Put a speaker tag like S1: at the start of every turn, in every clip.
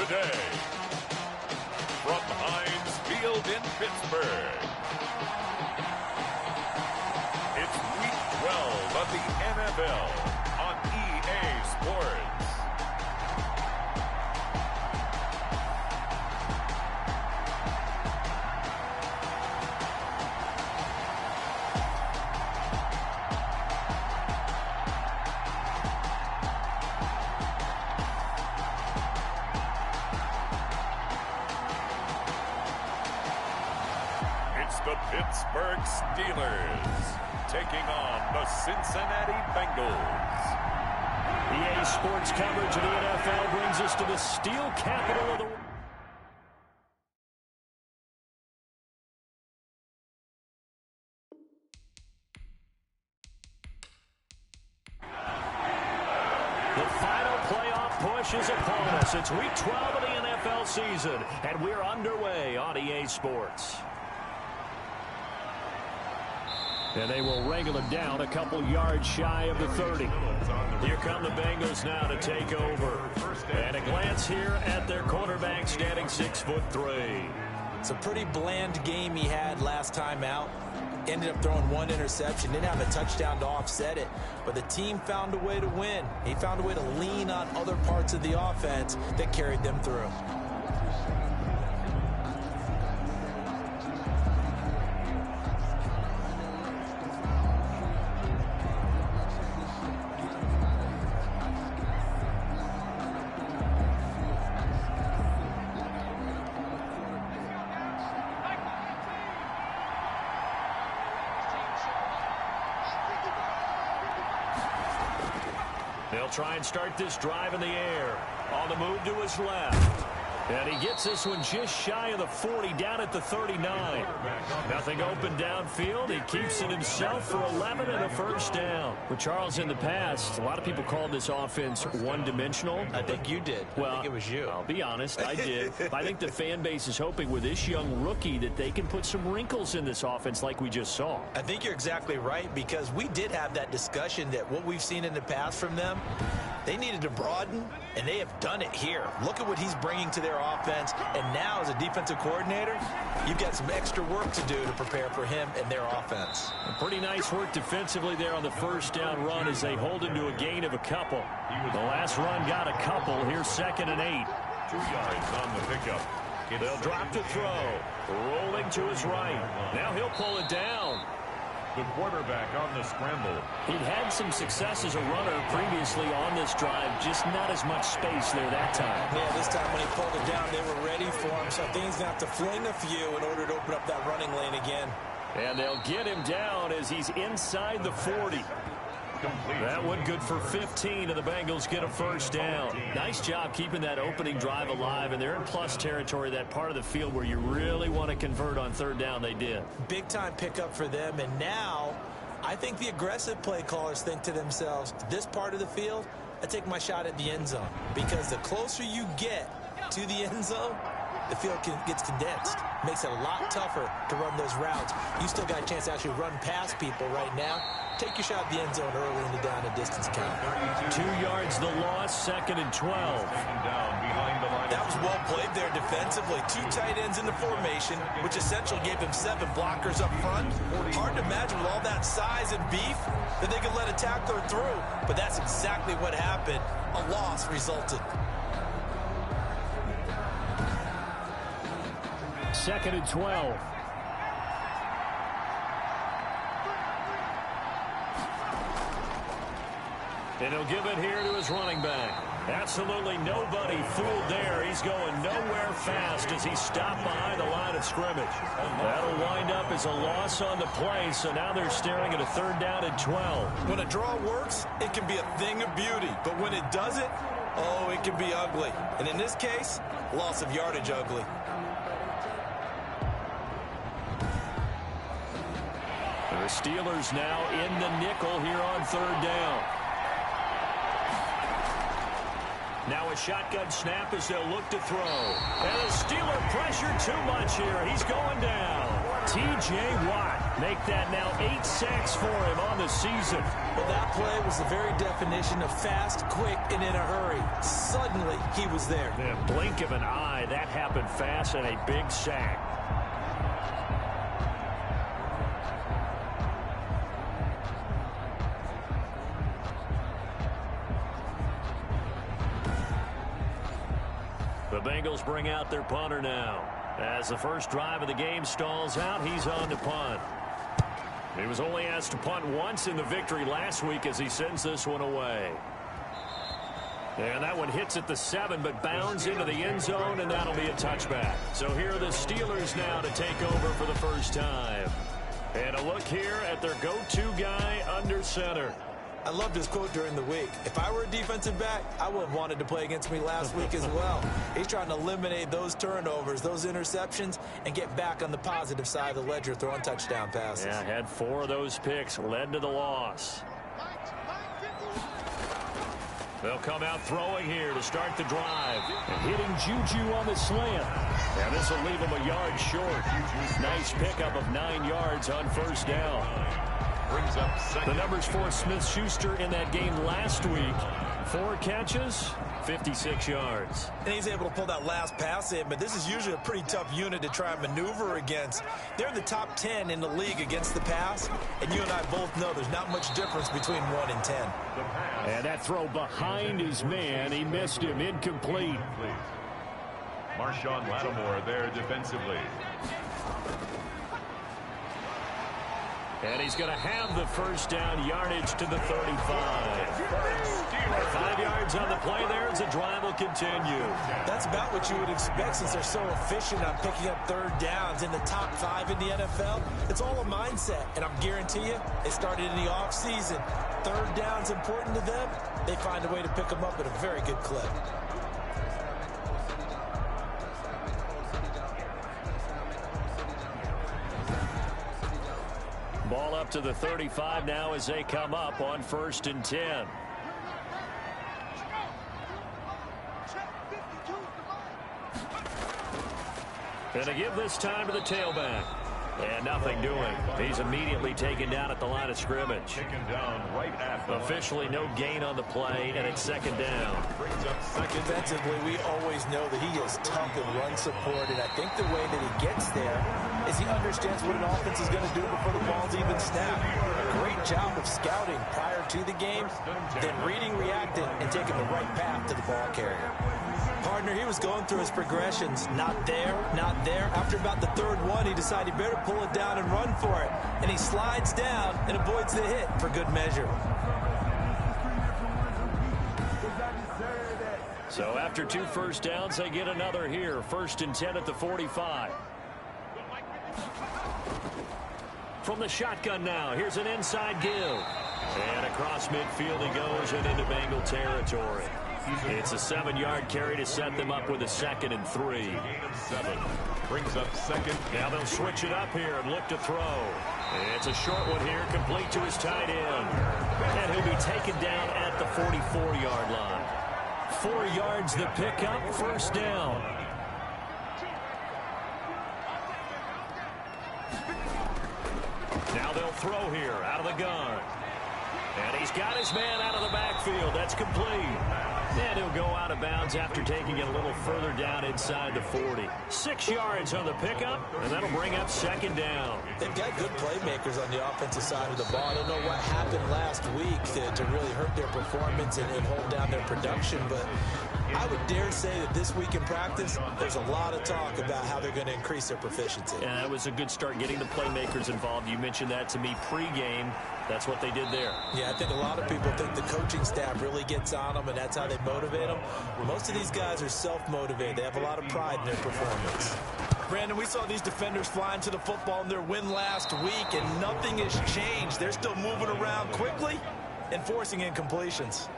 S1: today, from Heinz Field in Pittsburgh, it's Week 12 of the NFL on EA Sports. The Pittsburgh Steelers taking on the Cincinnati Bengals.
S2: EA Sports coverage of the NFL brings us to the steel capital of the world. The final playoff push is upon us. It's Week 12 of the NFL season, and we're underway on EA Sports. And they will wrangle it down a couple yards shy of the 30. Here come the Bengals now to take over. And a glance here at their quarterback standing 6'3".
S3: It's a pretty bland game he had last time out. Ended up throwing one interception. Didn't have a touchdown to offset it. But the team found a way to win. He found a way to lean on other parts of the offense that carried them through.
S2: They'll try and start this drive in the air. On the move to his left. And he gets this one just shy of the 40, down at the 39. Nothing open downfield. He keeps it himself for 11 and a first down. Well, Charles, in the past, a lot of people called this offense one-dimensional.
S3: I think you did.
S2: Well,
S3: I think it was you.
S2: I'll be honest, I did. I think the fan base is hoping with this young rookie that they can put some wrinkles in this offense like we just saw.
S3: I think you're exactly right, because we did have that discussion that what we've seen in the past from them, they needed to broaden, and they have done it here. Look at what he's bringing to their offense, and now as a defensive coordinator, you've got some extra work to do to prepare for him and their offense.
S2: Pretty nice work defensively there on the first down run as they hold him to a gain of a couple. The last run got a couple. Here's 2nd and 8.
S1: 2 yards on the pickup.
S2: They'll drop to throw. Rolling to his right. Now he'll pull it down.
S1: The quarterback on the scramble.
S2: He'd had some success as a runner previously on this drive, just not as much space there that time.
S3: Yeah, this time when he pulled it down, they were ready for him, so I think he's going to have to fling a few in order to open up that running lane again.
S2: And they'll get him down as he's inside the 40. That one good for 15, and the Bengals get a first down. Nice job keeping that opening drive alive, and they're in plus territory, that part of the field where you really want to convert on third down. They did.
S3: Big-time pickup for them, and now I think the aggressive play callers think to themselves, this part of the field, I take my shot at the end zone, because the closer you get to the end zone, the field gets condensed. Makes it a lot tougher to run those routes. You still got a chance to actually run past people right now. Take your shot at the end zone early in the down and distance count.
S2: 2 yards the loss, 2nd and 12.
S3: That was well played there defensively. 2 tight ends in the formation, which essentially gave him 7 blockers up front. Hard to imagine with all that size and beef that they could let a tackler through. But that's exactly what happened. A loss resulted.
S2: 2nd and 12. And he'll give it here to his running back. Absolutely nobody fooled there. He's going nowhere fast as he's stopped behind the line of scrimmage. That'll wind up as a loss on the play, so now they're staring at a 3rd down and 12.
S3: When a draw works, it can be a thing of beauty. But when it doesn't, oh, it can be ugly. And in this case, loss of yardage ugly.
S2: The Steelers now in the nickel here on 3rd down. Now a shotgun snap as they'll look to throw. And the Steeler pressure too much here. He's going down. T.J. Watt make that now 8 sacks for him on the season.
S3: Well, that play was the very definition of fast, quick, and in a hurry. Suddenly, mentally, he was there.
S2: Yeah, blink of an eye, that happened fast, and a big sack. The Bengals bring out their punter now. As the first drive of the game stalls out, he's on to punt. He was only asked to punt once in the victory last week as he sends this one away. And that one hits at the 7, but bounds into the end zone, and that'll be a touchback. So here are the Steelers now to take over for the first time. And a look here at their go-to guy under center.
S3: I loved his quote during the week. If I were a defensive back, I would have wanted to play against me last week as well. He's trying to eliminate those turnovers, those interceptions, and get back on the positive side of the ledger throwing touchdown passes.
S2: Yeah, had 4 of those picks, led to the loss. They'll come out throwing here to start the drive. And hitting Juju on the slant. And this will leave him a yard short. Nice pickup of 9 yards on first down.
S1: Brings up second.
S2: The numbers for Smith-Schuster in that game last week. 4 catches, 56 yards.
S3: And he's able to pull that last pass in, but this is usually a pretty tough unit to try and maneuver against. They're in the top 10 in the league against the pass, and you and I both know there's not much difference between 1 and 10.
S2: And that throw behind his man, he missed him, incomplete.
S1: Marshawn Lattimore there defensively.
S2: And he's going to have the first down, yardage to the 35. 5 yards on the play there as the drive will continue.
S3: That's about what you would expect since they're so efficient on picking up third downs in the top 5 in the NFL. It's all a mindset, and I guarantee you, it started in the offseason. Third down's important to them. They find a way to pick them up at a very good clip.
S2: Ball up to the 35 now as they come up on 1st and 10. And to give this time to the tailback. And nothing doing. He's immediately taken down at the line of scrimmage.
S1: Taken down right at the
S2: Officially no gain on the play, and it's 2nd down.
S1: Brings up second.
S3: Defensively, we always know that he is tough in run support, and I think the way that he gets there is he understands what an offense is going to do before the ball's even snapped. Great job of scouting prior to the game, then reading, reacting, and taking the right path to the ball carrier. Partner, he was going through his progressions. Not there, not there. After about the 3rd one, he decided he better pull it down and run for it. And he slides down and avoids the hit for good measure.
S2: So after 2 first downs, they get another here. 1st and 10 at the 45. From the shotgun now, here's an inside give. And across midfield he goes and into Bengal territory. It's a 7-yard carry to set them up with a 2nd and 3.
S1: 7. Brings up second.
S2: Now they'll switch it up here and look to throw. It's a short one here, complete to his tight end. And he'll be taken down at the 44-yard line. 4 yards the pickup, 1st down. Now they'll throw here out of the gun. And he's got his man out of the backfield. That's complete. And he'll go out of bounds after taking it a little further down inside the 40. 6 yards on the pickup, and that'll bring up 2nd down.
S3: They've got good playmakers on the offensive side of the ball. I don't know what happened last week to really hurt their performance and hold down their production, but I would dare say that this week in practice, there's a lot of talk about how they're going to increase their proficiency.
S2: And that was a good start getting the playmakers involved. You mentioned that to me pregame. That's what they did there.
S3: Yeah, I think a lot of people think the coaching staff really gets on them, and that's how they motivate them. Most of these guys are self-motivated. They have a lot of pride in their performance. Brandon, we saw these defenders flying to the football in their win last week, and nothing has changed. They're still moving around quickly and forcing incompletions.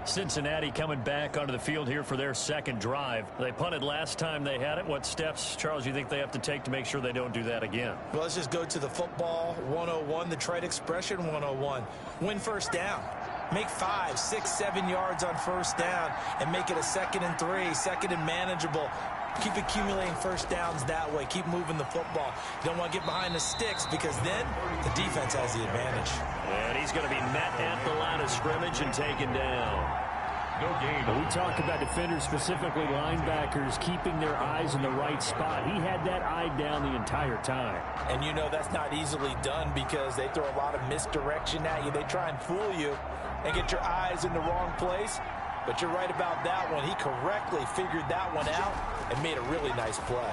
S2: Cincinnati coming back onto the field here for their 2nd drive. They punted last time they had it. What steps, Charles, you think they have to take to make sure they don't do that again?
S3: Well, let's just go to the football 101, the trade expression 101. Win 1st down. Make 5, 6, 7 yards on 1st down and make it a 2nd and 3, 2nd and manageable. Keep accumulating first downs that way. Keep moving the football. You don't want to get behind the sticks because then the defense has the advantage.
S2: And he's going to be met at the line of scrimmage and taken down.
S1: No gain.
S4: We talk about defenders, specifically linebackers, keeping their eyes in the right spot. He had that eye down the entire time.
S3: And you know that's not easily done because they throw a lot of misdirection at you. They try and fool you and get your eyes in the wrong place. But you're right about that one. He correctly figured that one out and made a really nice play.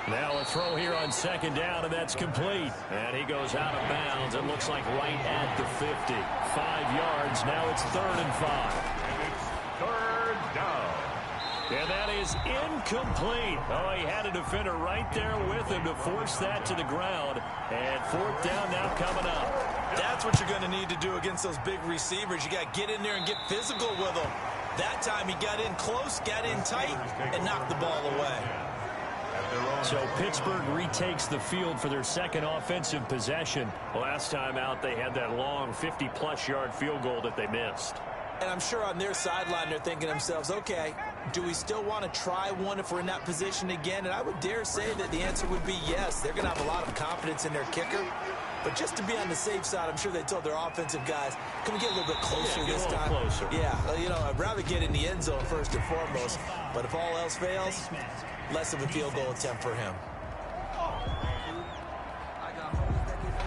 S2: Now a throw here on second down, and that's complete. And he goes out of bounds. It looks like right at the 50. 5 yards. Now it's 3rd and 5.
S1: And it's 3rd down.
S2: And that is incomplete. Oh, he had a defender right there with him to force that to the ground. And 4th down now coming up.
S3: That's what you're going to need to do against those big receivers. You got to get in there and get physical with them. That time he got in close, got in tight, and knocked the ball away.
S2: So Pittsburgh retakes the field for their second offensive possession. Last time out, they had that long 50-plus yard field goal that they missed.
S3: And I'm sure on their sideline they're thinking to themselves, okay, do we still want to try one if we're in that position again? And I would dare say that the answer would be yes. They're going to have a lot of confidence in their kicker. But just to be on the safe side, I'm sure they told their offensive guys, can we get a little bit closer this time?
S2: Closer.
S3: Yeah, you know, I'd rather get in the end zone first and foremost. But if all else fails, less of a field goal attempt for him.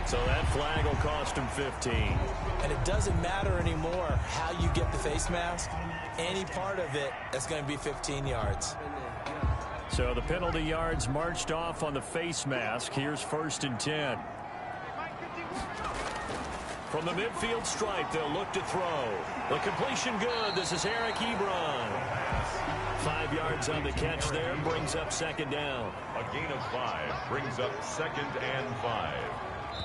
S2: So that flag will cost him 15.
S3: And it doesn't matter anymore how you get the face mask. Any part of it, that's going to be 15 yards.
S2: So the penalty yards marched off on the face mask. Here's 1st and 10. From the midfield stripe, they'll look to throw. The completion good. This is Eric Ebron. 5 yards on the catch there, brings up 2nd down.
S1: A gain of 5 brings up 2nd and 5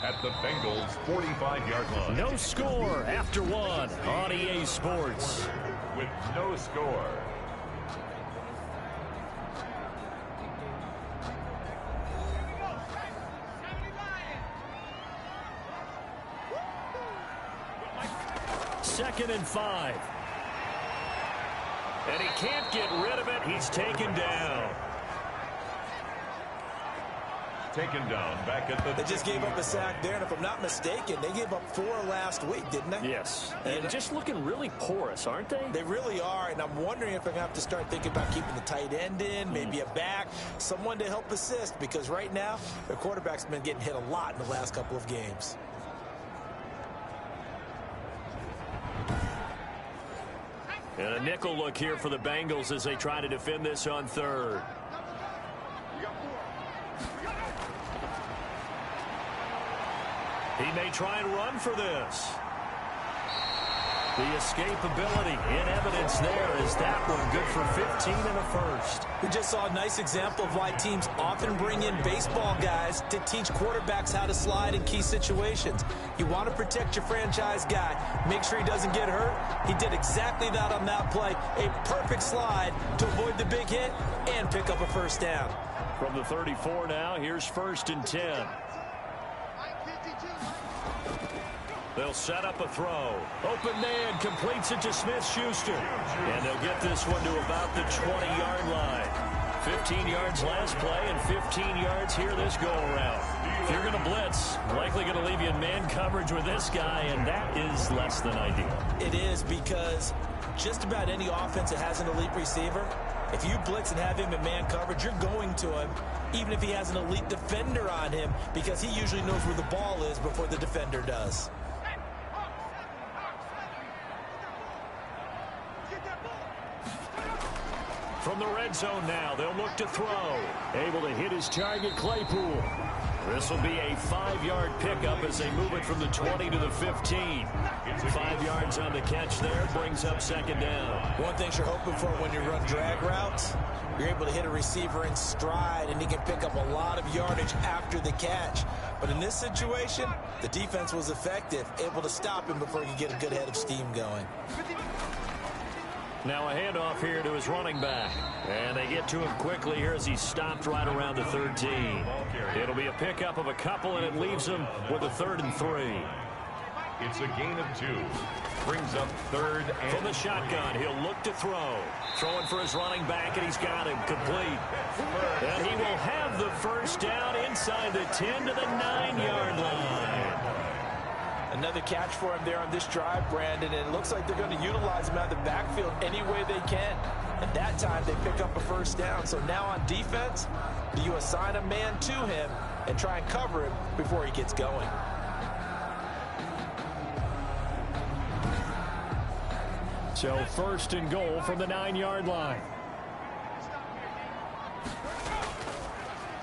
S1: at the Bengals' 45-yard line.
S2: No score after 1 on EA Sports.
S1: With no score.
S2: Second and 5. And he can't get rid of it. He's taken down.
S1: Taken down back at the...
S3: They just gave up a sack there, and if I'm not mistaken, they gave up 4 last week, didn't they?
S2: Yes. And just looking really porous, aren't they?
S3: They really are, and I'm wondering if they're going to have to start thinking about keeping the tight end in, maybe a back, someone to help assist, because right now, their quarterback's been getting hit a lot in the last couple of games.
S2: And a nickel look here for the Bengals as they try to defend this on 3rd. He may try and run for this. The escapability in evidence there is that one good for 15 and a 1st.
S3: We just saw a nice example of why teams often bring in baseball guys to teach quarterbacks how to slide in key situations. You want to protect your franchise guy. Make sure he doesn't get hurt. He did exactly that on that play. A perfect slide to avoid the big hit and pick up a 1st down.
S2: From the 34 now, here's 1st and 10. They'll set up a throw. Open man completes it to Smith-Schuster. And they'll get this one to about the 20-yard line. 15 yards last play and 15 yards here this go-around. If you're going to blitz, likely going to leave you in man coverage with this guy, and that is less than ideal.
S3: It is, because just about any offense that has an elite receiver, if you blitz and have him in man coverage, you're going to him, even if he has an elite defender on him, because he usually knows where the ball is before the defender does.
S2: From the red zone now, they'll look to throw. Able to hit his target, Claypool. This will be a 5-yard pickup as they move it from the 20 to the 15. 5 yards on the catch there, brings up 2nd down.
S3: One thing you're hoping for when you run drag routes, you're able to hit a receiver in stride, and he can pick up a lot of yardage after the catch. But in this situation, the defense was effective, able to stop him before he could get a good head of steam going.
S2: Now a handoff here to his running back. And they get to him quickly here as he's stopped right around the 13. It'll be a pickup of a couple, and it leaves him with a 3rd and 3.
S1: It's a gain of 2. brings up third and
S2: from the shotgun. He'll look to throw. Throwing for his running back, and he's got him complete. And he will have the first down inside the 10 to the 9-yard line.
S3: Another catch for him there on this drive, Brandon, and it looks like they're going to utilize him out of the backfield any way they can. And that time they pick up a first down. So now on defense, do you assign a man to him and try and cover him before he gets going?
S4: So first and goal from the 9-yard line.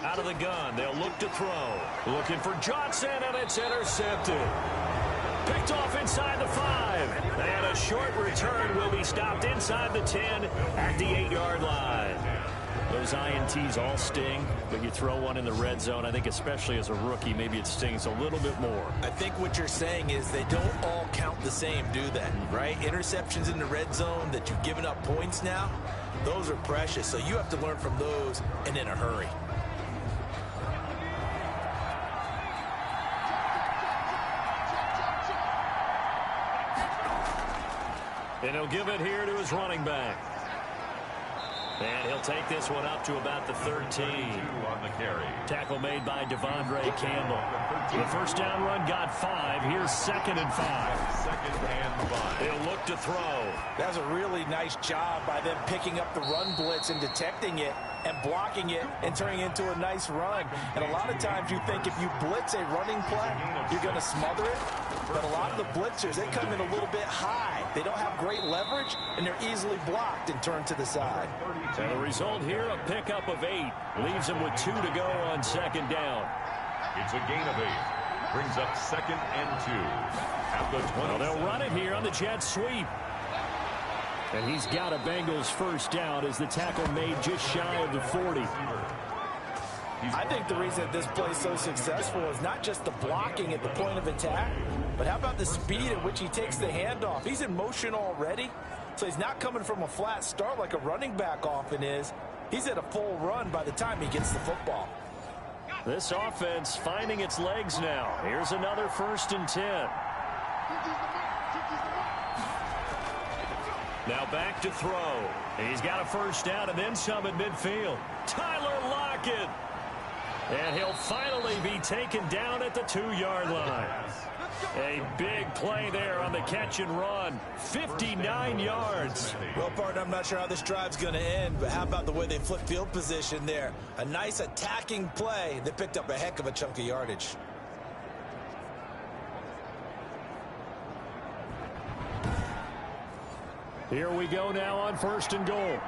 S2: Out of the gun, they'll look to throw. Looking for Johnson, and it's intercepted. Picked off inside the 5. And a short return will be stopped inside the 10 at the 8-yard line. Those INTs all sting, but you throw one in the red zone, I think especially as a rookie, maybe it stings a little bit more.
S3: I think what you're saying is they don't all count the same, do they? Right? Interceptions in the red zone that you've given up points now, those are precious. So you have to learn from those and in a hurry.
S2: And he'll give it here to his running back. And he'll take this one up to about the 13.
S1: On the carry.
S2: Tackle made by Devondre Campbell. The first down run got 5. Here's 2nd and 5.
S1: Second and 5.
S2: He'll look to throw.
S3: That was a really nice job by them picking up the run blitz and detecting it and blocking it and turning it into a nice run. And a lot of times you think if you blitz a running play, you're going to smother it. But a lot of the blitzers, they come in a little bit high. They don't have great leverage, and they're easily blocked and turned to the side.
S2: And the result here, a pickup of 8. Leaves him with 2 to go on 2nd down.
S1: It's a gain of 8. Brings up 2nd and 2. At the 20.
S2: Well, they'll run it here on the jet sweep. And he's got a Bengals first down as the tackle made just shy of the 40.
S3: I think the reason this play is so successful is not just the blocking at the point of attack, but how about the speed at which he takes the handoff? He's in motion already, so he's not coming from a flat start like a running back often is. He's at a full run by the time he gets the football.
S2: This offense finding its legs now. Here's another 1st and 10. Now back to throw. He's got a first down and then some at midfield. Tyler Lockett. And he'll finally be taken down at the 2-yard line. A big play there on the catch and run. 59 yards.
S3: Well, partner, I'm not sure how this drive's going to end, but how about the way they flip field position there? A nice attacking play that picked up a heck of a chunk of yardage.
S2: Here we go now on 1st and goal.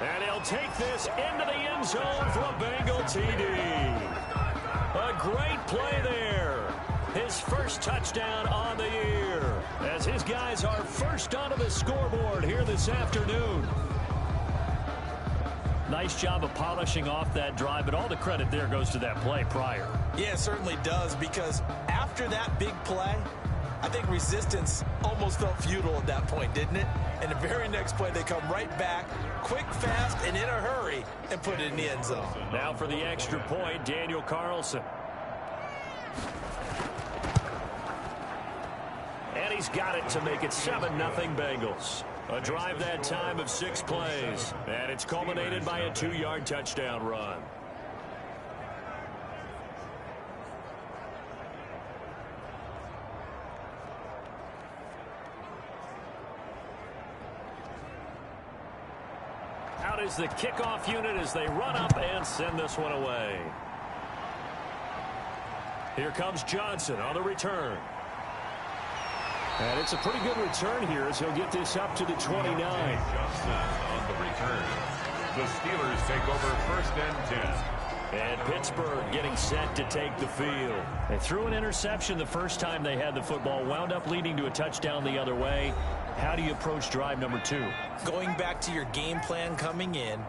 S2: And he'll take this into the end zone for a Bengal TD. A great play there. His first touchdown on the year as his guys are first onto the scoreboard here this afternoon. Nice job of polishing off that drive, but all the credit there goes to that play prior.
S3: Yeah, it certainly does, because after that big play, I think resistance almost felt futile at that point, didn't it? And the very next play, they come right back, quick, fast, and in a hurry, and put it in the end zone.
S2: Now for the extra point, Daniel Carlson. And he's got it to make it 7-0 Bengals. A drive that time of 6 plays. And it's culminated by a 2-yard touchdown run. Out is the kickoff unit as they run up and send this one away. Here comes Johnson on the return. And it's a pretty good return here as he'll get this up to the 29.
S1: Johnson on the return. The Steelers take over 1st and 10.
S2: And Pittsburgh getting set to take the field. They threw an interception the first time they had the football, wound up leading to a touchdown the other way. How do you approach drive number 2?
S3: Going back to your game plan coming in,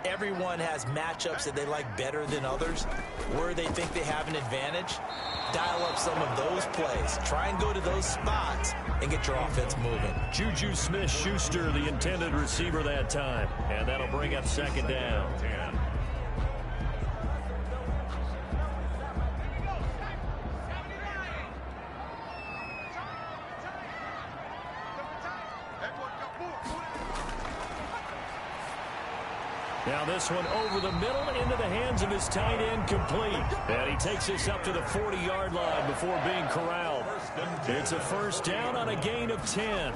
S3: everyone has matchups that they like better than others. Where they think they have an advantage, dial up some of those plays. Try and go to those spots and get your offense moving.
S2: Juju Smith-Schuster, the intended receiver that time. And that'll bring up 2nd down. Now this one over the middle into the hands of his tight end, complete. And he takes this up to the 40-yard line before being corralled. It's a first down on a gain of 10.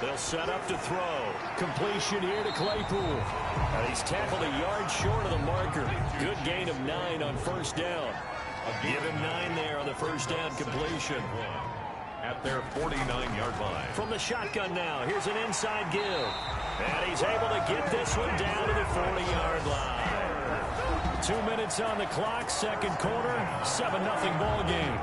S2: They'll set up to throw. Completion here to Claypool. And he's tackled a yard short of the marker. Good gain of 9 on first down. Give him 9 there on the first down completion.
S1: At their 49-yard line.
S2: From the shotgun now, here's an inside give. And he's able to get this one down to the 40-yard line. 2 minutes on the clock, second quarter, 7-0 ball game.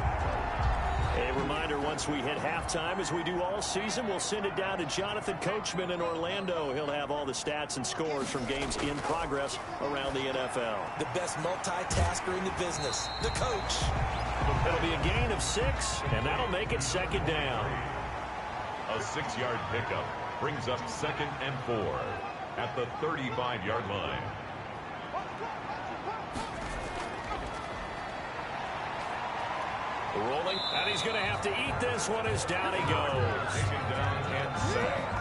S2: A reminder, once we hit halftime, as we do all season, we'll send it down to Jonathan Coachman in Orlando. He'll have all the stats and scores from games in progress around the NFL.
S3: The best multitasker in the business, the coach.
S2: It'll be a gain of 6, and that'll make it second down.
S1: A 6-yard pickup brings up 2nd and 4 at the 35-yard line.
S2: Rolling, and he's going to have to eat this one as down he goes.
S1: Taken down and sacked.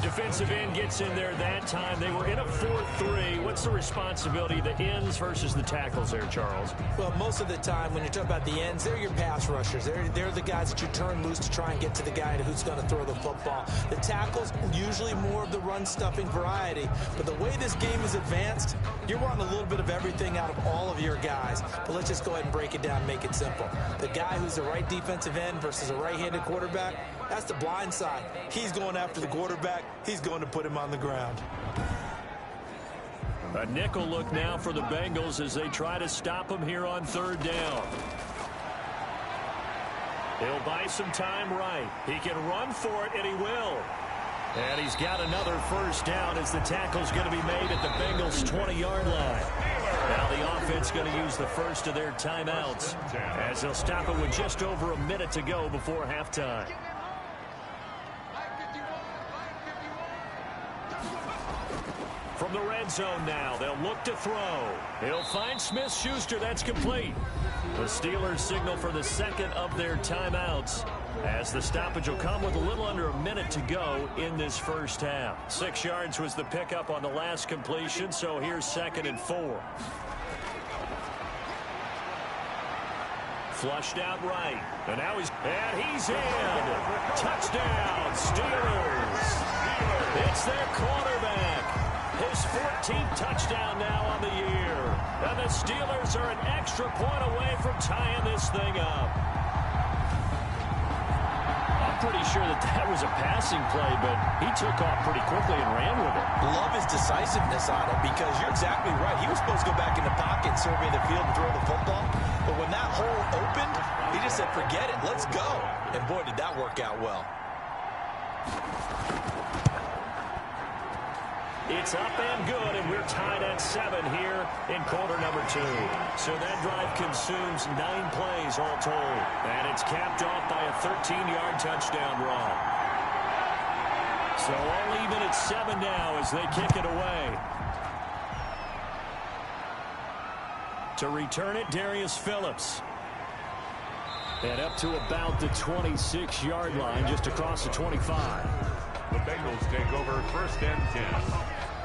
S2: Defensive end gets in there that time. They were in a 4-3. What's the responsibility of the ends versus the tackles there, Charles?
S3: Well, most of the time when you're talking about the ends, they're your pass rushers. They're the guys that you turn loose to try and get to the guy who's going to throw the football. The tackles, usually more of the run-stuffing variety. But the way this game is advanced, you're wanting a little bit of everything out of all of your guys. But let's just go ahead and break it down and make it simple. The guy who's the right defensive end versus a right-handed quarterback, that's the blind side. He's going after the quarterback. He's going to put him on the ground.
S2: A nickel look now for the Bengals as they try to stop him here on third down. He'll buy some time right. He can run for it, and he will. And he's got another first down as the tackle's going to be made at the Bengals' 20-yard line. Now the offense going to use the first of their timeouts as they'll stop it with just over a minute to go before halftime. From the red zone now, they'll look to throw. He'll find Smith-Schuster. That's complete. The Steelers signal for the second of their timeouts as the stoppage will come with a little under a minute to go in this first half. 6 yards was the pickup on the last completion, so here's 2nd and 4. Flushed out right. And now he's in. Touchdown, Steelers. It's their quarterback. His 14th touchdown now on the year. And the Steelers are an extra point away from tying this thing up. I'm pretty sure that was a passing play, but he took off pretty quickly and ran with it.
S3: Love his decisiveness on it because you're exactly right. He was supposed to go back in the pocket, survey the field, and throw the football. But when that hole opened, he just said, forget it, let's go. And boy, did that work out well.
S2: It's up and good, and we're tied at 7 here in quarter number 2. So that drive consumes 9 plays all told. And it's capped off by a 13-yard touchdown run. So all even at 7 now as they kick it away. To return it, Darius Phillips. And up to about the 26-yard line, just across the 25.
S1: The Bengals take over 1st and 10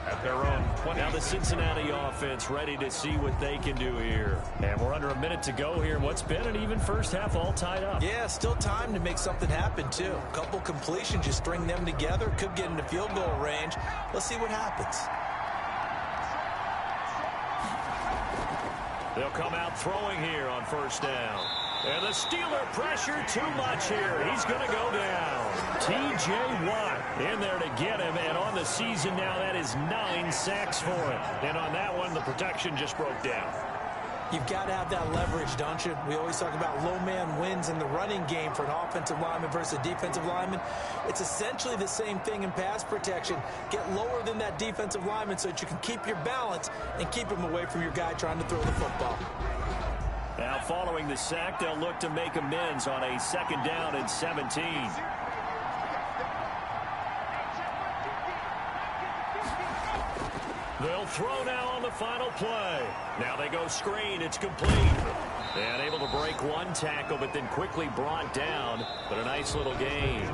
S1: at their own 20.
S2: Now the Cincinnati offense ready to see what they can do here. And we're under a minute to go here in what's been an even first half, all tied up.
S3: Yeah, still time to make something happen, too. A couple completions, just string them together. Could get into field goal range. Let's see what happens.
S2: They'll come out throwing here on first down. And the Steeler pressure too much here. He's going to go down. T.J. Watt in there to get him. And on the season now, that is 9 sacks for him. And on that one, the protection just broke down.
S3: You've got to have that leverage, don't you? We always talk about low man wins in the running game for an offensive lineman versus a defensive lineman. It's essentially the same thing in pass protection. Get lower than that defensive lineman so that you can keep your balance and keep him away from your guy trying to throw the football.
S2: Now following the sack, they'll look to make amends on a 2nd down and 17. They'll throw now on the final play. Now they go screen. It's complete. And able to break one tackle, but then quickly brought down. But a nice little gain.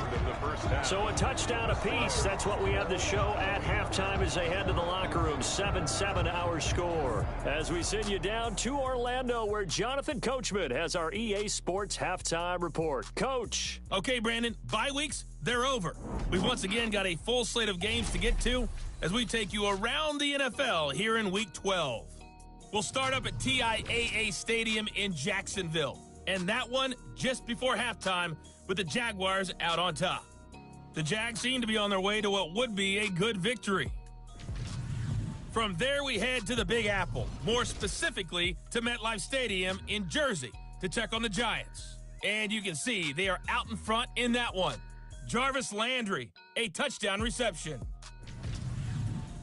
S2: So a touchdown apiece. That's what we have the show at halftime as they head to the locker room. 7-7 our score. As we send you down to Orlando, where Jonathan Coachman has our EA Sports halftime report. Coach.
S5: Okay, Brandon, bye weeks, they're over. We've once again got a full slate of games to get to as we take you around the NFL here in Week 12. We'll start up at TIAA Stadium in Jacksonville, and that one just before halftime with the Jaguars out on top. The Jags seem to be on their way to what would be a good victory. From there, we head to the Big Apple, more specifically to MetLife Stadium in Jersey to check on the Giants. And you can see they are out in front in that one. Jarvis Landry, a touchdown reception.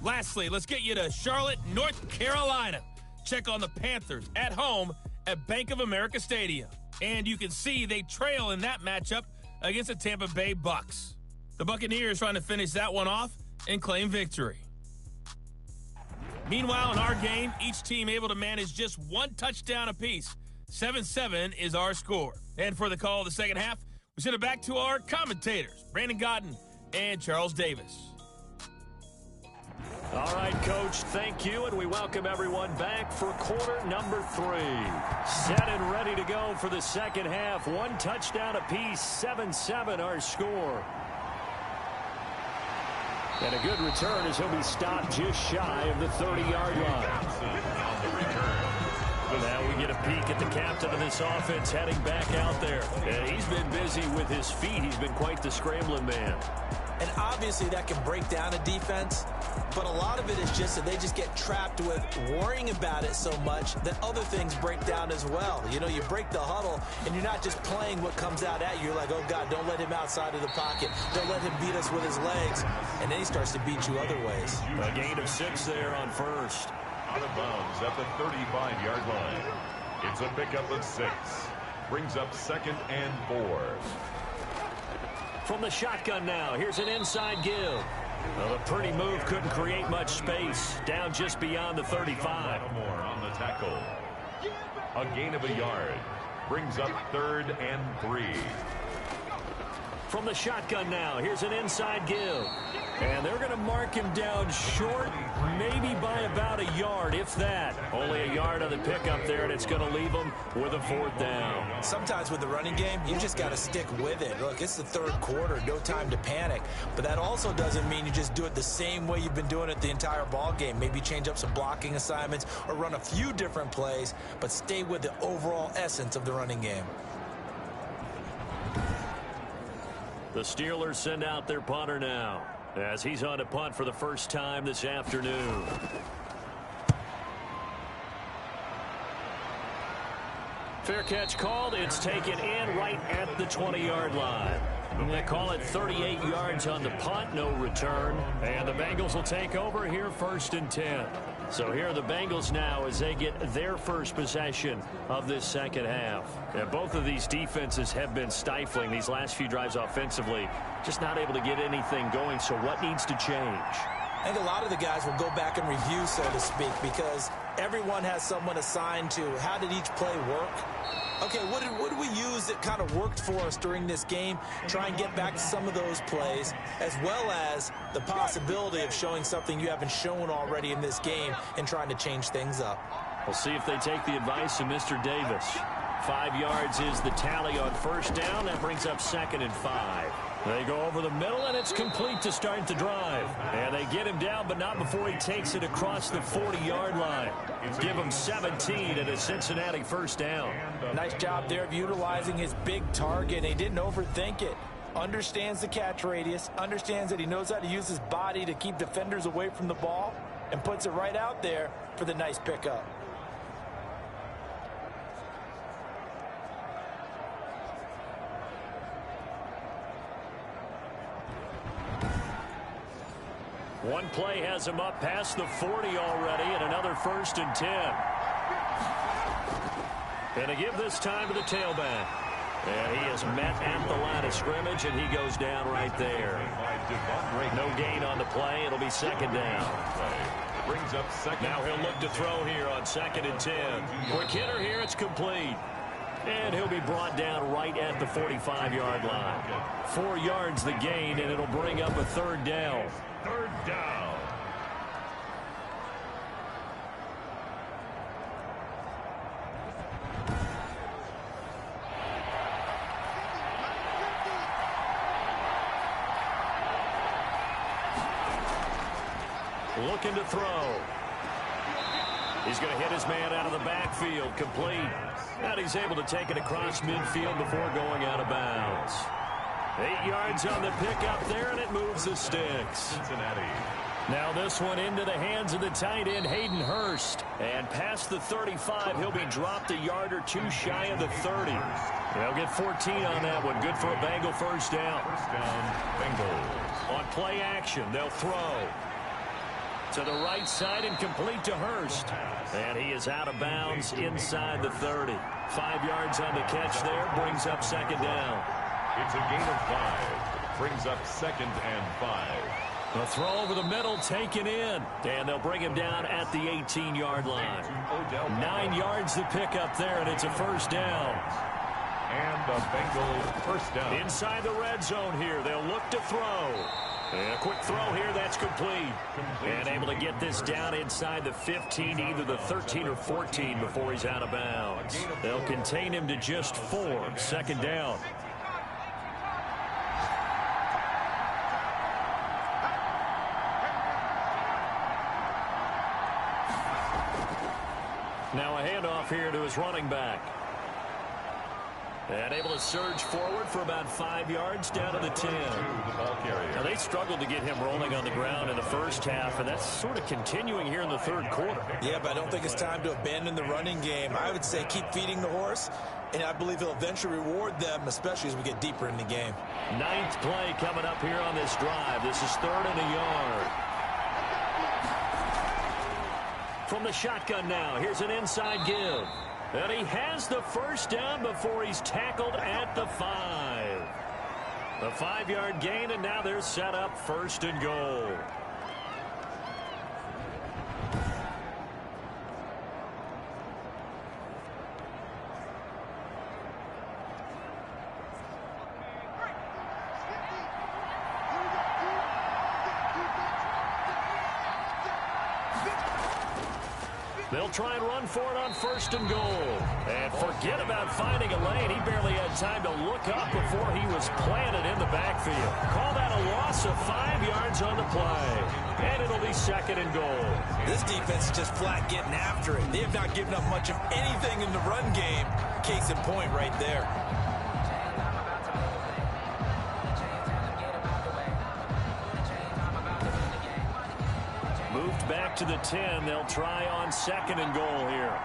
S5: Lastly, let's get you to Charlotte, North Carolina. Check on the Panthers at home at Bank of America Stadium. And you can see they trail in that matchup against the Tampa Bay Bucks. The Buccaneers trying to finish that one off and claim victory. Meanwhile, in our game, each team able to manage just one touchdown apiece. 7-7 is our score. And for the call of the second half, we send it back to our commentators, Brandon Godden and Charles Davis.
S2: All right, Coach, thank you, and we welcome everyone back for quarter number 3. Set and ready to go for the second half. One touchdown apiece, 7-7 our score. And a good return as he'll be stopped just shy of the 30-yard line. Now we get a peek at the captain of this offense heading back out there. And he's been busy with his feet. He's been quite the scrambling man.
S3: And obviously that can break down a defense, but a lot of it is just that they just get trapped with worrying about it so much that other things break down as well. You know, you break the huddle, and you're not just playing what comes out at you. You're like, oh, God, don't let him outside of the pocket. Don't let him beat us with his legs. And then he starts to beat you other ways.
S2: A gain of 6 there on first.
S1: Out of bounds at the 35-yard line. It's a pickup of 6. Brings up 2nd and 4.
S2: From the shotgun now, here's an inside give. Well, a pretty move couldn't create much space. Down just beyond the 35.
S1: More on the tackle. A gain of a yard. Brings up 3rd and 3.
S2: From the shotgun now, here's an inside give. And they're going to mark him down short, maybe by about a yard, if that. Only a yard on the pickup there, and it's going to leave them with a 4th down.
S3: Sometimes with the running game, you just got to stick with it. Look, it's the 3rd quarter, no time to panic. But that also doesn't mean you just do it the same way you've been doing it the entire ball game. Maybe change up some blocking assignments or run a few different plays, but stay with the overall essence of the running game.
S2: The Steelers send out their punter now, as he's on a punt for the first time this afternoon. Fair catch called. It's taken in right at the 20-yard line. They call it 38 yards on the punt, no return. And the Bengals will take over here 1st and 10. So here are the Bengals now as they get their first possession of this second half. And both of these defenses have been stifling these last few drives offensively. Just not able to get anything going, so what needs to change?
S3: I think a lot of the guys will go back and review, so to speak, because everyone has someone assigned to how did each play work. Okay, what did we use that kind of worked for us during this game? Try and get back to some of those plays, as well as the possibility of showing something you haven't shown already in this game and trying to change things up.
S2: We'll see if they take the advice of Mr. Davis. 5 yards is the tally on first down. That brings up 2nd and 5. They go over the middle, and it's complete to start the drive. And they get him down, but not before he takes it across the 40-yard line. Give him 17 and a Cincinnati first down.
S3: Nice job there of utilizing his big target. He didn't overthink it. Understands the catch radius, understands that he knows how to use his body to keep defenders away from the ball, and puts it right out there for the nice pickup.
S2: One play has him up past the 40 already, and another 1st and 10. And to give this time to the tailback. And he is met at the line of scrimmage, and he goes down right there. No gain on the play. It'll be 2nd down.
S1: Brings up second.
S2: Now he'll look to throw here on 2nd and 10. Quick hitter here. It's complete. And he'll be brought down right at the 45-yard line. 4 yards the gain, and it'll bring up a 3rd down.
S1: 3rd down.
S2: Looking to throw. He's going to hit his man out of the backfield, complete. And he's able to take it across midfield before going out of bounds. 8 yards on the pickup there, and it moves the sticks.
S1: Cincinnati.
S2: Now this one into the hands of the tight end, Hayden Hurst. And past the 35, he'll be dropped a yard or two shy of the 30. They'll get 14 on that one. Good for a Bengal first down.
S1: First down, Bengals.
S2: On play action, they'll throw. To the right side and complete to Hurst. And he is out of bounds inside the 30. 5 yards on the catch there. Brings up 2nd down.
S1: It's a gain of 5. Brings up 2nd and 5.
S2: A throw over the middle taken in. And they'll bring him down at the 18-yard line. 9 yards to pick up there, and it's a first down.
S1: And the Bengals first down.
S2: Inside the red zone here. They'll look to throw. And a quick throw here, that's complete. And able to get this down inside the 15, either the 13 or 14 before he's out of bounds. They'll contain him to just 4. 2nd down. Now a handoff here to his running back. And able to surge forward for about 5 yards down to the 10. Now they struggled to get him rolling on the ground in the first half, and that's sort of continuing here in the 3rd quarter.
S3: Yeah, but I don't think it's time to abandon the running game. I would say keep feeding the horse, and I believe he'll eventually reward them, especially as we get deeper in the game.
S2: 9th play coming up here on this drive. This is 3rd and a yard. From the shotgun now, here's an inside give. And he has the first down before he's tackled at the 5. The 5-yard gain, and now they're set up 1st and goal. They'll try and run for it on 1st and goal. And forget about finding a lane. He barely had time to look up before he was planted in the backfield. Call that a loss of 5 yards on the play. And it'll be 2nd and goal.
S3: This defense is just flat getting after it. They have not given up much of anything in the run game. Case in point right there.
S2: Moved back to the 10. They'll try on 2nd and goal here.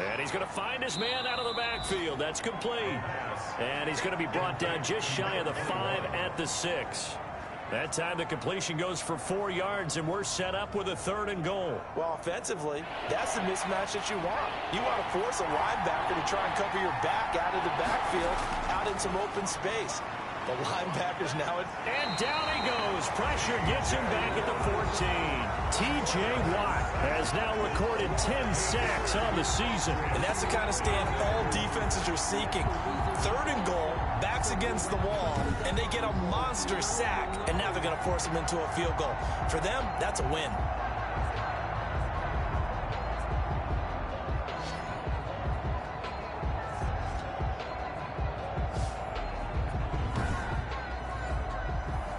S2: And he's going to find his man out of the backfield. That's complete. And he's going to be brought down just shy of the 5 at the 6. That time the completion goes for 4 yards, and we're set up with a 3rd and goal.
S3: Well, offensively, that's the mismatch that you want. You want to force a linebacker to try and cover your back out of the backfield, out in some open space. The linebacker's now at...
S2: And down he goes. Pressure gets him back at the 14. T.J. Watt has now recorded 10 sacks on the season.
S3: And that's the kind of stand all defenses are seeking. 3rd and goal, backs against the wall, and they get a monster sack. And now they're going to force him into a field goal. For them, that's a win.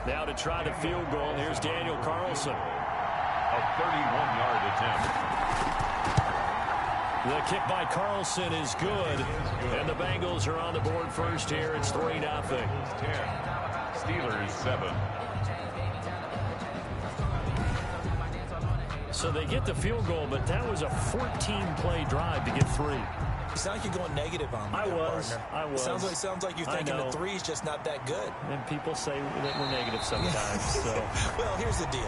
S2: Now to try the field goal, here's Daniel Carlson.
S1: A 31-yard attempt.
S2: The kick by Carlson is good. And the Bengals are on the board first here. It's 3-0.
S1: 10. Steelers 7.
S2: So they get the field goal, but that was a 14-play drive to get 3.
S3: You sound like you're going negative on me.
S4: I was.
S3: Sounds like you're thinking the three's just not that good.
S4: And people say that we're negative sometimes. So.
S3: Well, here's the deal.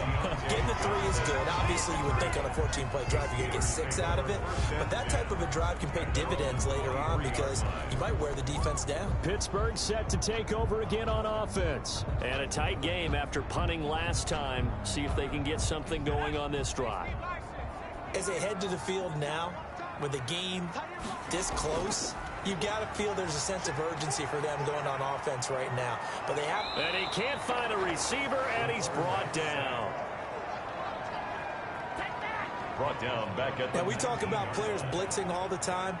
S3: Getting the three is good. Obviously, you would think on a 14-play drive you're going to get 6 out of it. But that type of a drive can pay dividends later on because you might wear the defense down.
S4: Pittsburgh set to take over again on offense. And a tight game after punting last time. See if they can get something going on this drive.
S3: As they head to the field now, with the game this close, you've got to feel there's a sense of urgency for them going on offense right now. But they have...
S2: And he can't find a receiver, and he's brought down.
S1: Brought down back at the...
S3: Now, we talk about players blitzing all the time.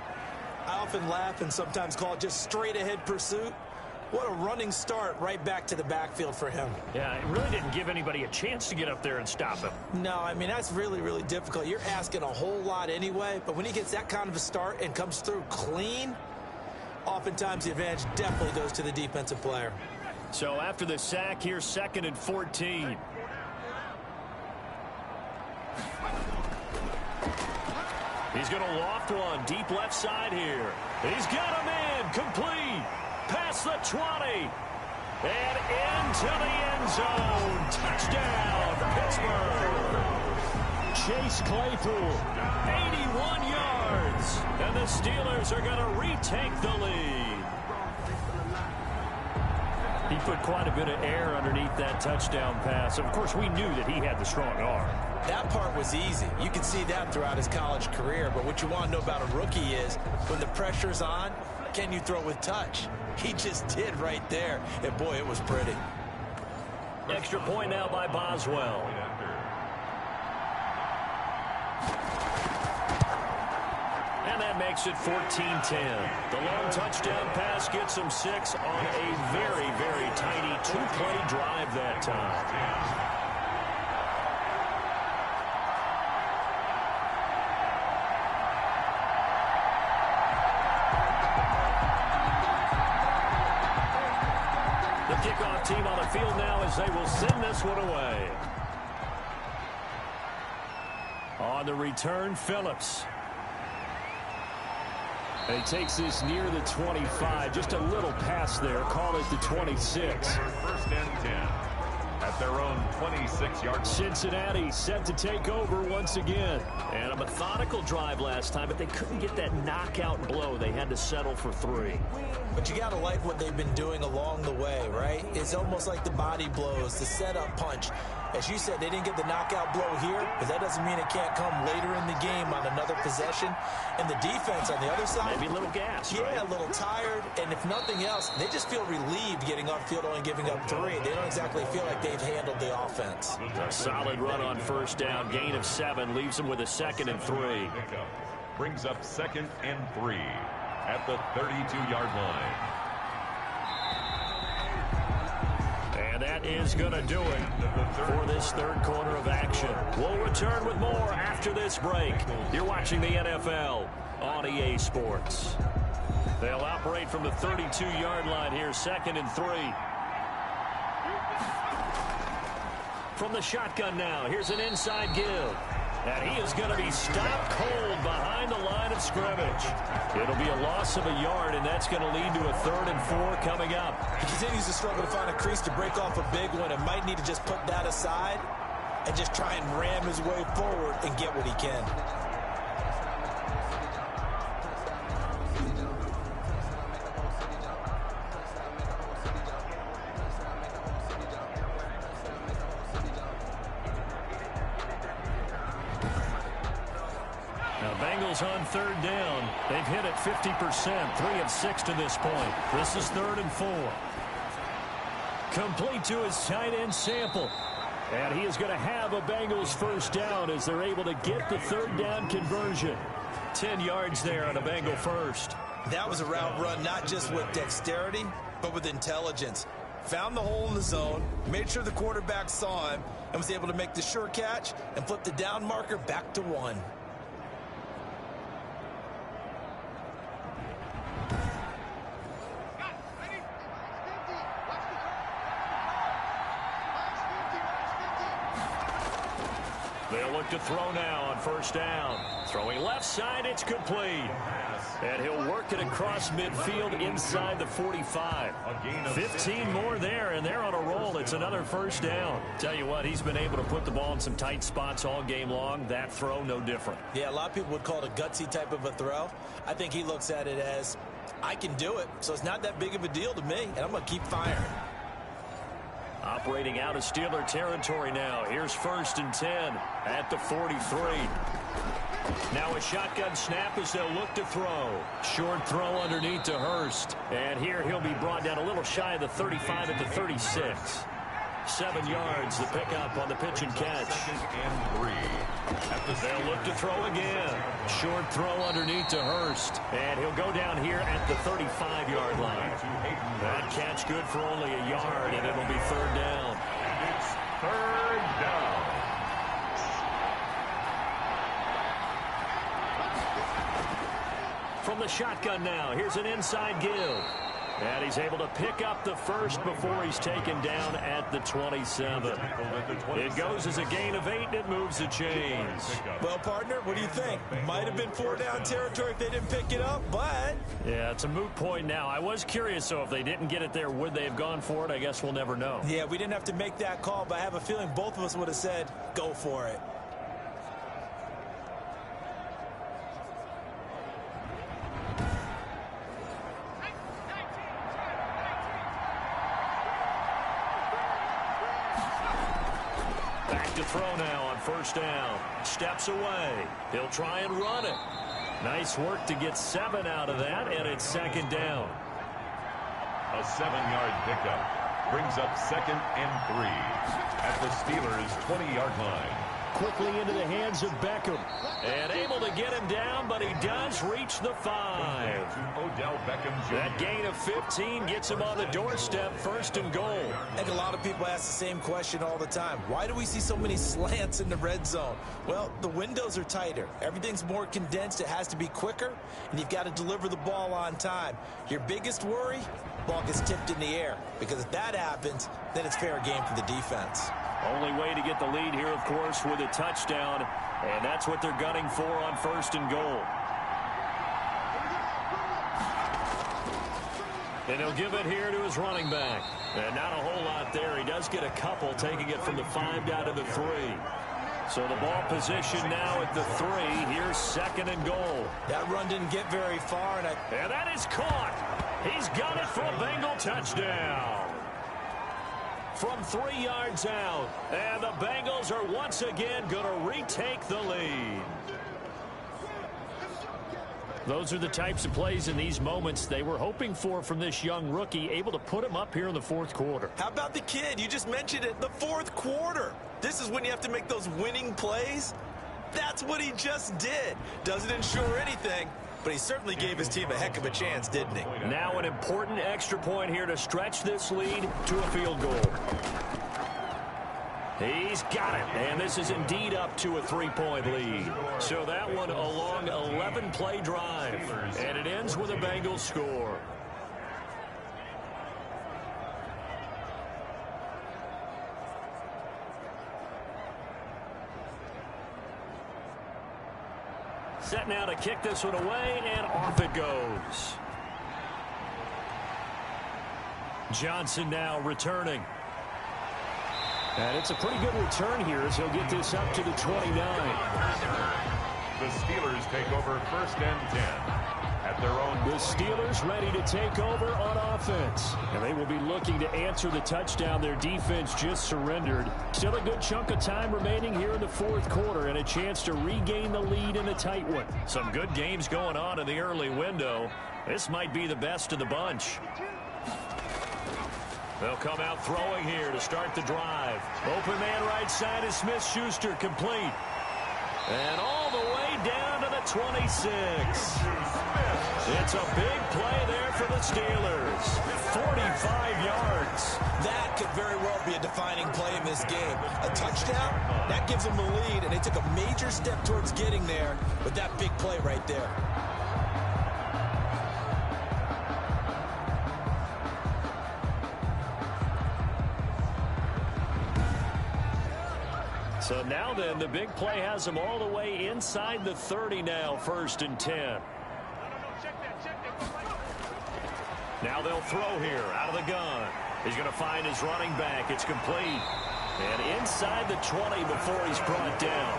S3: I often laugh and sometimes call it just straight-ahead pursuit. What a running start right back to the backfield for him.
S2: Yeah, it really didn't give anybody a chance to get up there and stop him.
S3: No, I mean, that's really, really difficult. You're asking a whole lot anyway, but when he gets that kind of a start and comes through clean, oftentimes the advantage definitely goes to the defensive player.
S2: So after the sack, here's 2nd and 14. He's going to loft one deep left side here. He's got him in, complete. Past the 20. And into the end zone. Touchdown, Pittsburgh. Chase Claypool, 81 yards. And the Steelers are going to retake the lead.
S4: He put quite a bit of air underneath that touchdown pass. Of course, we knew that he had the strong arm.
S3: That part was easy. You can see that throughout his college career. But what you want to know about a rookie is when the pressure's on, can you throw with touch? He just did right there. And, boy, it was pretty.
S2: Extra point now by Boswell. And that makes it 14-10. The long touchdown pass gets him 6 on a very, very tidy 2-play drive that time. Kickoff team on the field now as they will send this one away. On the return, Phillips. He takes this near the 25. Just a little pass there. Call it the 26.
S1: 1st and 10 at their own 26-yard.
S4: Cincinnati set to take over once again.
S2: And a methodical drive last time, but they couldn't get that knockout blow. They had to settle for 3.
S3: But you got to like what they've been doing along the way, right? It's almost like the body blows, the setup punch. As you said, they didn't get the knockout blow here, but that doesn't mean it can't come later in the game on another possession. And the defense on the other side...
S2: Maybe a little gas,
S3: yeah,
S2: right?
S3: A little tired. And if nothing else, they just feel relieved getting off field, only giving up 3. They don't exactly feel like they've handled the offense.
S2: A solid run on 1st down. Gain of 7 leaves them with a 2nd and 3.
S1: Brings up 2nd and 3 at the 32-yard line.
S2: And that is going to do it for this 3rd quarter of action. We'll return with more after this break. You're watching the NFL on EA Sports. They'll operate from the 32-yard line here, 2nd and 3. From the shotgun now, here's an inside give. And he is going to be stopped cold behind the line of scrimmage. It'll be a loss of a yard, and that's going to lead to a 3rd and 4 coming up.
S3: He continues to struggle to find a crease to break off a big one and might need to just put that aside and just try and ram his way forward and get what he can.
S2: Bengals on 3rd down. They've hit it 50%, 3 of 6 to this point. This is 3rd and 4. Complete to his tight end Sample. And he is going to have a Bengals 1st down as they're able to get the 3rd down conversion. 10 yards there on a Bengal 1st.
S3: That was a route run not just with dexterity, but with intelligence. Found the hole in the zone, made sure the quarterback saw him, and was able to make the sure catch and flip the down marker back to 1.
S2: look to throw now on first down. Throwing left side, it's complete. And he'll work it across midfield inside the 45. 15 more there, and they're on a roll. It's another first down. Tell you what, he's been able to put the ball in some tight spots all game long. That throw, no different.
S3: Yeah, a lot of people would call it a gutsy type of a throw. I think he looks at it as, I can do it, so it's not that big of a deal to me, and I'm going to keep firing.
S2: Operating out of Steeler territory now. Here's 1st and 10 at the 43. Now a shotgun snap as they'll look to throw. Short throw underneath to Hurst. And here he'll be brought down a little shy of the 35 at the 36. 7 yards, the pickup on the pitch and catch. They'll look to throw again. Short throw underneath to Hurst. And he'll go down here at the 35-yard line. That catch good for only a yard, and it'll be 3rd down.
S1: It's 3rd down.
S2: From the shotgun now, here's an inside give. And he's able to pick up the first before he's taken down at the 27. It goes as a gain of 8, and it moves the chains.
S3: Well, partner, what do you think? Might have been 4-down territory if they didn't pick it up, but...
S2: Yeah, it's a moot point now. I was curious, so if they didn't get it there, would they have gone for it? I guess we'll never know.
S3: Yeah, we didn't have to make that call, but I have a feeling both of us would have said, go for it.
S2: To throw now on first down. Steps away. He'll try and run it. Nice work to get 7 out of that, and it's 2nd down.
S1: A 7-yard pickup brings up 2nd and 3 at the Steelers' 20-yard line.
S2: Quickly into the hands of Beckham. And able to get him down, but he does reach the 5.
S1: Odell Beckham Jr.
S2: That gain of 15 gets him on the doorstep, 1st and goal.
S3: I think a lot of people ask the same question all the time. Why do we see so many slants in the red zone? Well, the windows are tighter. Everything's more condensed. It has to be quicker, and you've got to deliver the ball on time. Your biggest worry? Ball gets tipped in the air, because if that happens, then it's fair game for the defense.
S2: Only way to get the lead here, of course, with a touchdown, and that's what they're gunning for on 1st and goal. And he'll give it here to his running back. And not a whole lot there. He does get a couple, taking it from the 5 down to the 3. So the ball position now at the 3. Here's 2nd and goal.
S3: That run didn't get very far.
S2: And that is caught. He's got it for a Bengal touchdown. From 3 yards out. And the Bengals are once again going to retake the lead. Those are the types of plays in these moments they were hoping for from this young rookie, able to put him up here in the 4th quarter.
S3: How about the kid? You just mentioned it. The 4th quarter. This is when you have to make those winning plays. That's what he just did. Doesn't ensure anything, but he certainly gave his team a heck of a chance, didn't he?
S2: Now an important extra point here to stretch this lead to a field goal. He's got it, and this is indeed up to a 3-point lead. So that one a long 11-play drive, and it ends with a Bengals score. Set now to kick this one away, and off it goes. Johnson now returning. And it's a pretty good return here as he'll get this up to the 29.
S1: The Steelers take over 1st and 10 at their own.
S4: The Steelers ready to take over on offense. And they will be looking to answer the touchdown their defense just surrendered. Still a good chunk of time remaining here in the 4th quarter and a chance to regain the lead in a tight one.
S2: Some good games going on in the early window. This might be the best of the bunch. They'll come out throwing here to start the drive. Open man right side is Smith-Schuster, complete. And all the way down to the 26. It's a big play there for the Steelers. 45 yards.
S3: That could very well be a defining play in this game. A touchdown, that gives them the lead, and they took a major step towards getting there with that big play right there.
S4: So now then, the big play has them all the way inside the 30 now, 1st and 10. Now they'll throw here out of the gun. He's going to find his running back. It's complete. And inside the 20 before he's brought down.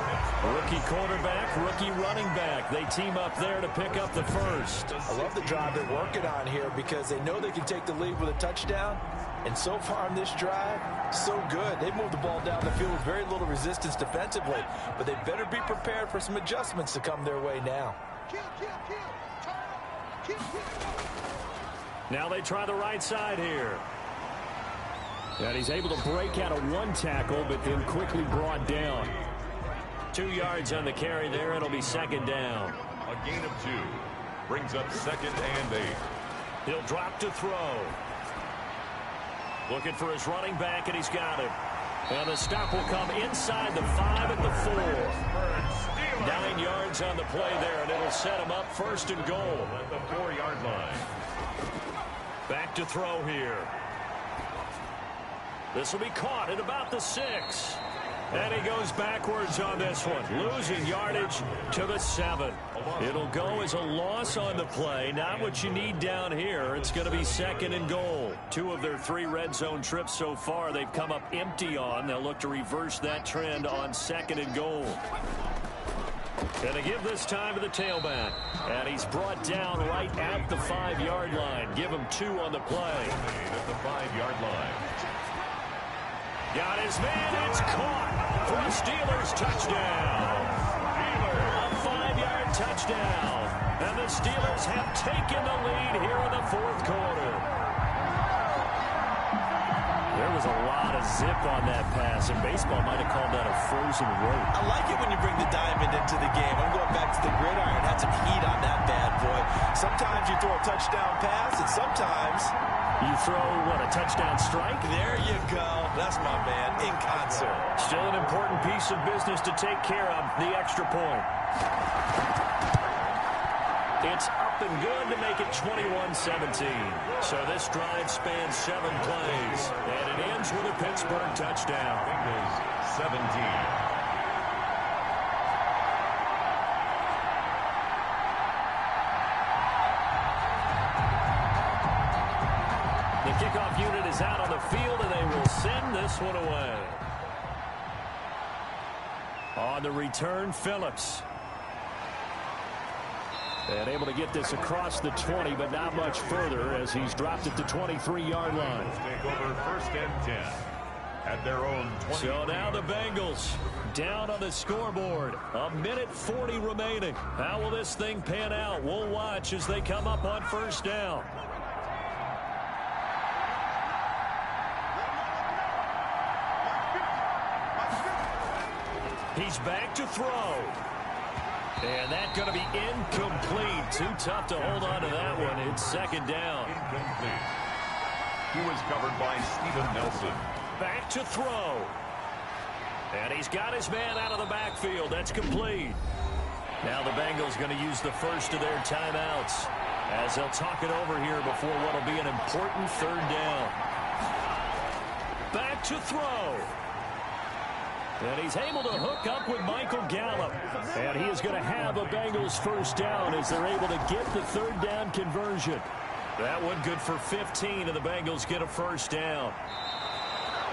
S4: Rookie quarterback, rookie running back. They team up there to pick up the first.
S3: I love the drive they're working on here because they know they can take the lead with a touchdown. And so far on this drive, so good. They've moved the ball down the field with very little resistance defensively. But they better be prepared for some adjustments to come their way now.
S4: Now they try the right side here. And he's able to break out of one tackle, but then quickly brought down. 2 yards on the carry there. It'll be 2nd down.
S1: A gain of 2. Brings up 2nd and 8.
S4: He'll drop to throw. Looking for his running back, and he's got him. And the stop will come inside the 5 at the 4. 9 yards on the play there, and it'll set him up 1st and goal.
S1: At the 4-yard line.
S4: Back to throw here. This will be caught at about the 6. And he goes backwards on this one, losing yardage to the 7. It'll go as a loss on the play. Not what you need down here. It's going to be 2nd and goal. 2 of their 3 red zone trips so far they've come up empty on. They'll look to reverse that trend on 2nd and goal. And to give this time to the tailback. And he's brought down right at the 5-yard line. Give him 2 on the play.
S1: At the 5-yard line.
S4: Got his man. It's caught for a Steelers touchdown. A 5-yard touchdown. And the Steelers have taken the lead here in the 4th quarter. There was a lot of zip on that pass, and baseball might have called that a frozen rope.
S3: I like it when you bring the diamond into the game. I'm going back to the gridiron. Had some heat on that bad boy. Sometimes you throw a touchdown pass, and sometimes
S4: you throw, what, a touchdown strike?
S3: There you go. That's my man, in concert.
S4: Still an important piece of business to take care of, the extra point. It's up and good to make it 21-17. So this drive spans 7 plays, and it ends with a Pittsburgh touchdown.
S1: Bengals 17.
S4: The kickoff unit is out on the field, and they will send this one away. On the return, Phillips. And able to get this across the 20, but not much further as he's dropped at the 23-yard line.
S1: Take over 1st and 10 at their own 20.
S4: So now the Bengals down on the scoreboard. 1:40 remaining. How will this thing pan out? We'll watch as they come up on 1st down. He's back to throw. And that's going to be incomplete. Too tough to hold on to that one. It's 2nd down.
S1: Incomplete. He was covered by Steven Nelson.
S4: Back to throw. And he's got his man out of the backfield. That's complete. Now the Bengals going to use the first of their timeouts as they'll talk it over here before what will be an important 3rd down. Back to throw. And he's able to hook up with Michael Gallup. And he is going to have a Bengals 1st down as they're able to get the 3rd down conversion. That one good for 15, and the Bengals get a 1st down.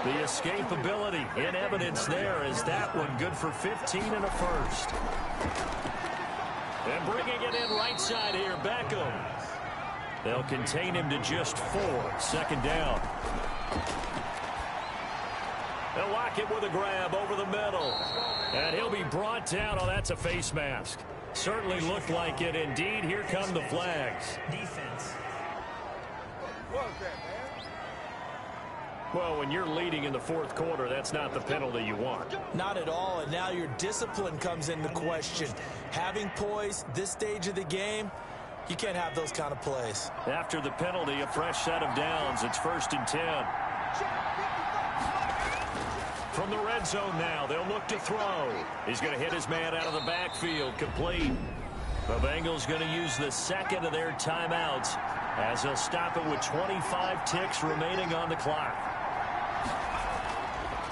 S4: The escapability in evidence there is that one good for 15 and a 1st. And bringing it in right side here, Beckham. They'll contain him to just 4. 2nd down. They'll lock it with a grab over the middle. And he'll be brought down. Oh, that's a face mask. Certainly looked like it. Indeed, here come the flags.
S3: Defense.
S4: Well, when you're leading in the 4th quarter, that's not the penalty you want.
S3: Not at all, and now your discipline comes into question. Having poise this stage of the game, you can't have those kind of plays.
S4: After the penalty, a fresh set of downs. It's 1st and 10. From the red zone now, they'll look to throw. He's going to hit his man out of the backfield, complete. The Bengals going to use the 2nd of their timeouts as they'll stop it with 25 ticks remaining on the clock.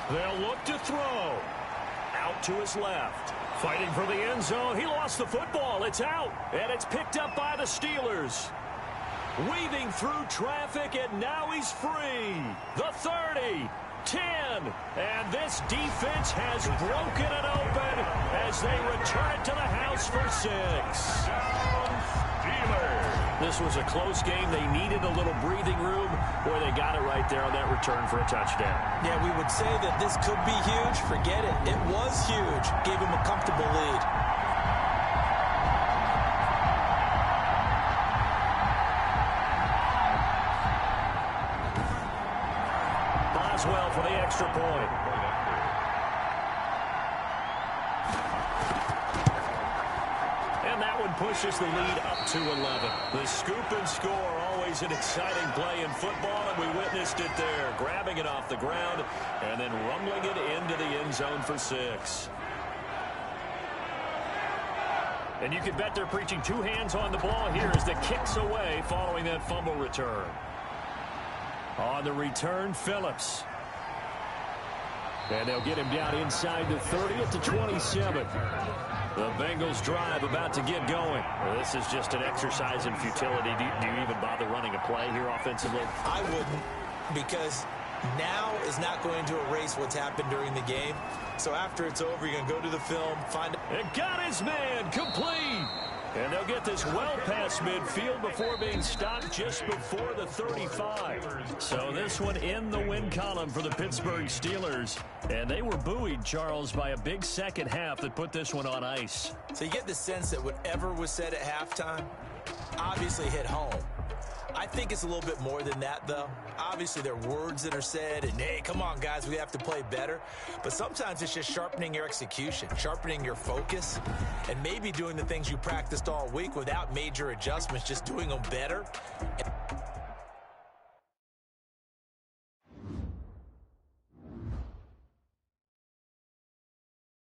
S4: They'll look to throw.
S2: out to his left. Fighting for the end zone. He lost the football. It's out. And it's picked up by the Steelers. Weaving through traffic, and now he's free. The 30, 10. And this defense has broken it open as they return it to the house for 6. This was a close game. They needed a little breathing room. Boy, they got it right there on that return for a touchdown.
S3: Yeah, we would say that this could be huge. Forget it. It was huge. Gave him a comfortable lead.
S2: Boswell for the extra point. And that one pushes the lead up to 11. The scoop and score, always an exciting play in football, and we witnessed it there. Grabbing it off the ground and then rumbling it into the end zone for 6.
S4: And you can bet they're preaching 2 hands on the ball here as the kick's away following that fumble return.
S2: On the return, Phillips.
S4: And they'll get him down inside the 30 at the 27.
S2: The Bengals drive about to get going.
S4: Well, this is just an exercise in futility. Do you even bother running a play here offensively?
S3: I wouldn't, because now is not going to erase what's happened during the game. So after it's over, you're going to go to the film, find it.
S2: And got his man complete. And they'll get this well past midfield before being stopped just before the 35. So this one in the win column for the Pittsburgh Steelers. And they were buoyed, Charles, by a big second half that put this one on ice.
S3: So you get the sense that whatever was said at halftime obviously hit home. I think it's a little bit more than that, though. Obviously, there are words that are said, and, hey, come on, guys, we have to play better. But sometimes it's just sharpening your execution, sharpening your focus, and maybe doing the things you practiced all week without major adjustments, just doing them better.